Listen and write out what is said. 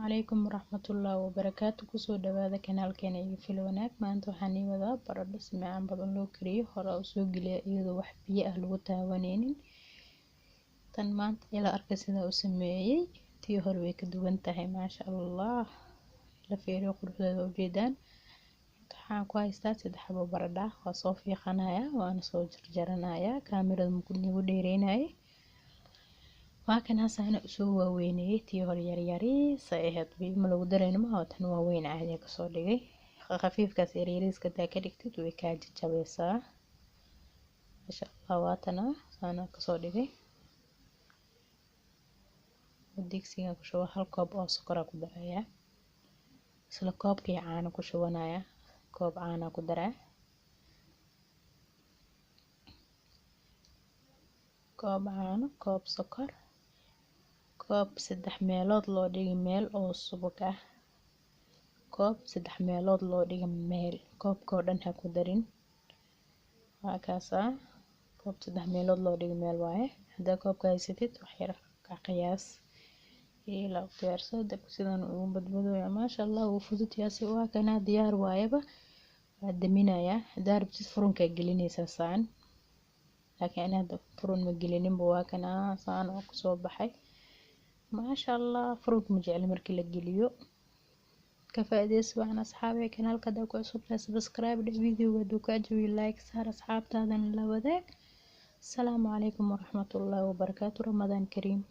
عليكم ورحمة الله وبركاته كسو دوادا كانال كان ايو فيلوناك ما انتو حاني ودا برد سمعان بدن لو كريو هورا وسو قليا ايضا وحبية اهلو تاوانينين تن مانت الى اركسيدا وسميي تيو هرويك دوانتهي ما شاء الله لفيريو قرحدا وجيدان waxaan ku haystaa 3 xabo baradha waa soo fiiqanaya waana soo jarjaranaya kaamirada ma ku nigu dheereynay waa kana saana soo waaweynay tii hor yar ay ahayd ma lagu dareeno ma tan waaweyn caadi ka soo dhigay khafiifkaas yariiska taa ka dhigtid way ka jajabaysaa insha Allah waatana saana ka soo dhigay digsiga ku shubo hal koob oo sokor ku daraya isla koobkii caano ku shubanaya koob caano ku daraa koob caano koob sokor koob 3 meelood loo dhigi meel oo subag ah koob 3 meelood loo dhigi meel koobko dhan ha ku darin waa kaasa koob 3 meelood loo dhigi meel waaye hada koobka haysatid wax yar ka qiyaas ila diyaarso dab sidan uu badbadooya ma sha Allah uu fudud yaasi waa kana diyaar waayaba waa daminaya darabti furunka gelinaysa saan laakiin hada furun ma gelinin waa kana saan oo ku soo baxay ma sha Allah furun ma jecel markii la geliyo ka faa'iideyso waxaan asxaabay kanaalka ku cusub subscribe videoga duu ka jawi like saar asxaabtaadan la wadaag السلام عليكم ورحمة الله وبركاته رمضان كريم